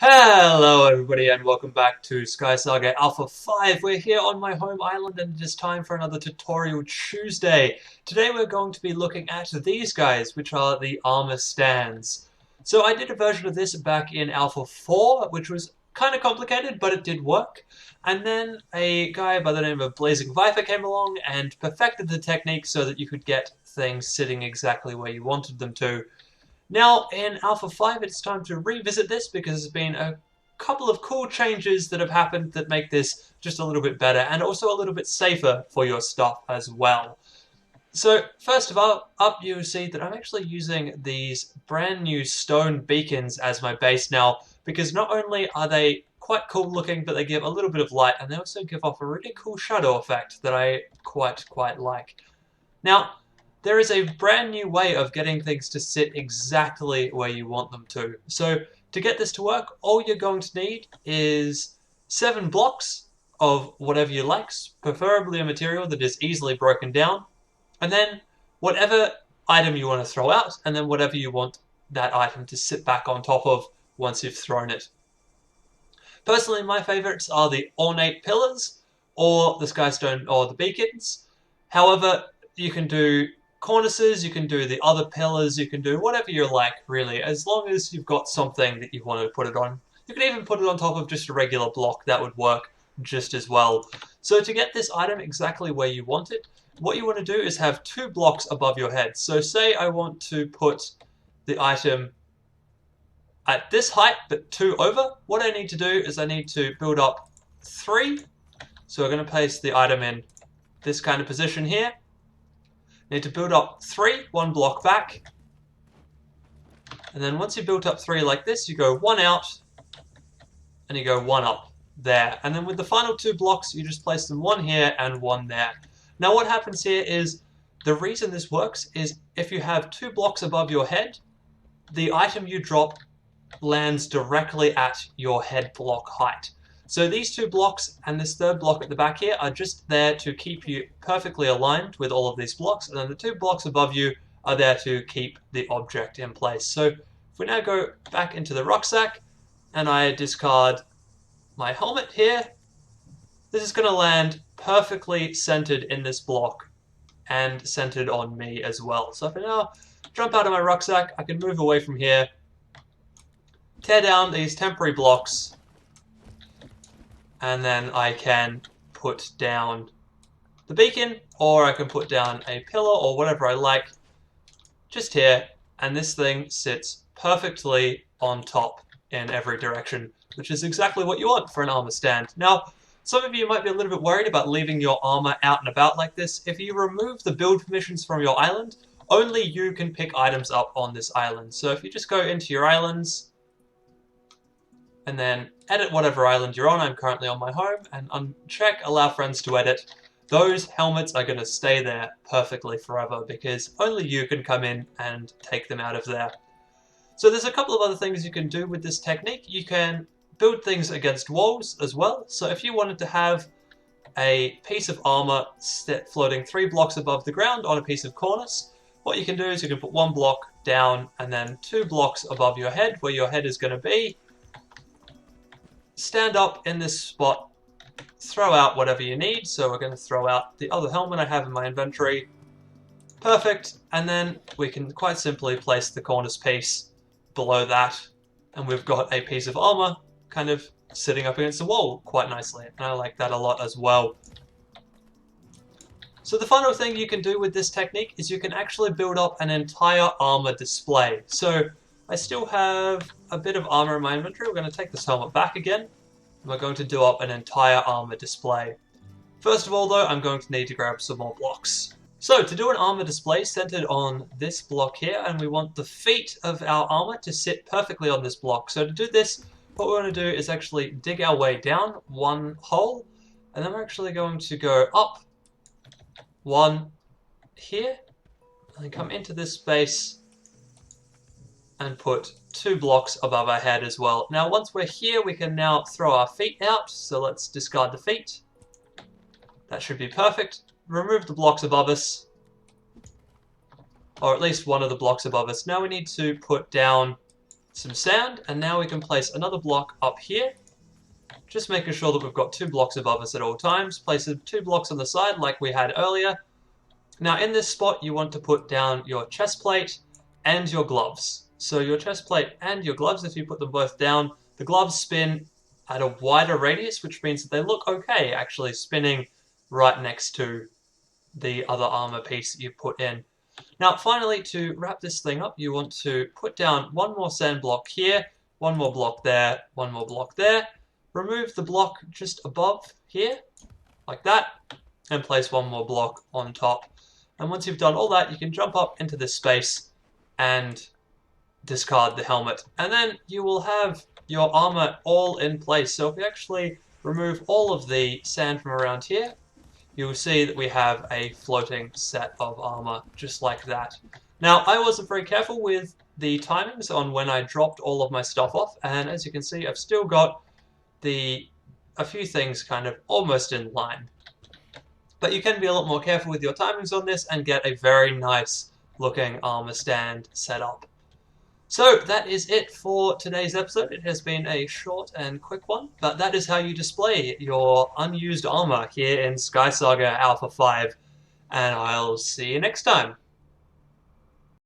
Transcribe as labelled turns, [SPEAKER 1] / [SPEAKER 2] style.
[SPEAKER 1] Hello everybody and welcome back to SkySaga Alpha 5. We're here on my home island and it is time for another Tutorial Tuesday. Today we're going to be looking at these guys, which are the armor stands. So I did a version of this back in Alpha 4, which was kind of complicated, but it did work. And then a guy by the name of Blazing Viper came along and perfected the technique so that you could get things sitting exactly where you wanted them to. Now, in Alpha 5, it's time to revisit this because there's been a couple of cool changes that have happened that make this just a little bit better and also a little bit safer for your stuff as well. So, first of all, up you see that I'm actually using these brand new stone beacons as my base now because not only are they quite cool looking, but they give a little bit of light and they also give off a really cool shadow effect that I quite like. Now, there is a brand new way of getting things to sit exactly where you want them to. So to get this to work, all you're going to need is 7 blocks of whatever you like, preferably a material that is easily broken down, and then whatever item you want to throw out, and then whatever you want that item to sit back on top of once you've thrown it. Personally, my favorites are the ornate pillars, or the skystone, or the beacons. However, you can do cornices, you can do the other pillars, you can do whatever you like, really, as long as you've got something that you want to put it on. You can even put it on top of just a regular block, that would work just as well. So to get this item exactly where you want it, what you want to do is have 2 blocks above your head. So say I want to put the item at this height, but 2 over. What I need to do is I need to build up 3. So we're going to place the item in this kind of position here. Need to build up 3, 1 block back. And then once you built up 3 like this, you go 1 out, and you go 1 up there. And then with the final 2 blocks, you just place them 1 here and 1 there. Now what happens here is, the reason this works is if you have 2 blocks above your head, the item you drop lands directly at your head block height. So these 2 blocks and this 3rd block at the back here are just there to keep you perfectly aligned with all of these blocks, and then the 2 blocks above you are there to keep the object in place. So if we now go back into the rucksack and I discard my helmet here, this is going to land perfectly centered in this block and centered on me as well. So if I now jump out of my rucksack, I can move away from here, tear down these temporary blocks, and then I can put down the beacon, or I can put down a pillar or whatever I like just here, and this thing sits perfectly on top in every direction, which is exactly what you want for an armor stand. Now, some of you might be a little bit worried about leaving your armor out and about like this. If you remove the build permissions from your island, only you can pick items up on this island. So if you just go into your islands, and then edit whatever island you're on. I'm currently on my home, and uncheck allow friends to edit. Those helmets are going to stay there perfectly forever because only you can come in and take them out of there. So there's a couple of other things you can do with this technique. You can build things against walls as well. So if you wanted to have a piece of armor floating 3 blocks above the ground on a piece of cornice, what you can do is you can put 1 block down and then 2 blocks above your head where your head is going to be. Stand up in this spot, throw out whatever you need. So we're going to throw out the other helmet I have in my inventory. Perfect. And then we can quite simply place the cornice piece below that, and we've got a piece of armor kind of sitting up against the wall quite nicely, and I like that a lot as well. So the final thing you can do with this technique is you can actually build up an entire armor display. So I still have a bit of armor in my inventory. We're going to take this helmet back again, and we're going to do up an entire armor display. First of all though, I'm going to need to grab some more blocks. So to do an armor display centered on this block here, and we want the feet of our armor to sit perfectly on this block. So to do this, what we're going to do is actually dig our way down 1 hole, and then we're actually going to go up 1 here, and then come into this space and put 2 blocks above our head as well. Now once we're here, we can now throw our feet out, so let's discard the feet. That should be perfect. Remove the blocks above us, or at least one of the blocks above us. Now we need to put down some sand, and now we can place another block up here. Just making sure that we've got 2 blocks above us at all times. Place 2 blocks on the side like we had earlier. Now in this spot you want to put down your chest plate and your gloves. So your chest plate and your gloves, if you put them both down, the gloves spin at a wider radius, which means that they look okay actually spinning right next to the other armor piece that you put in. Now finally, to wrap this thing up, you want to put down 1 more sand block here, 1 more block there, 1 more block there. Remove the block just above here, like that, and place 1 more block on top. And once you've done all that, you can jump up into this space and discard the helmet. And then you will have your armor all in place. So if we actually remove all of the sand from around here, you will see that we have a floating set of armor, just like that. Now, I wasn't very careful with the timings on when I dropped all of my stuff off, and as you can see, I've still got a few things kind of almost in line. But you can be a lot more careful with your timings on this and get a very nice looking armor stand set up. So that is it for today's episode. It has been a short and quick one, but that is how you display your unused armor here in SkySaga Alpha 5, and I'll see you next time.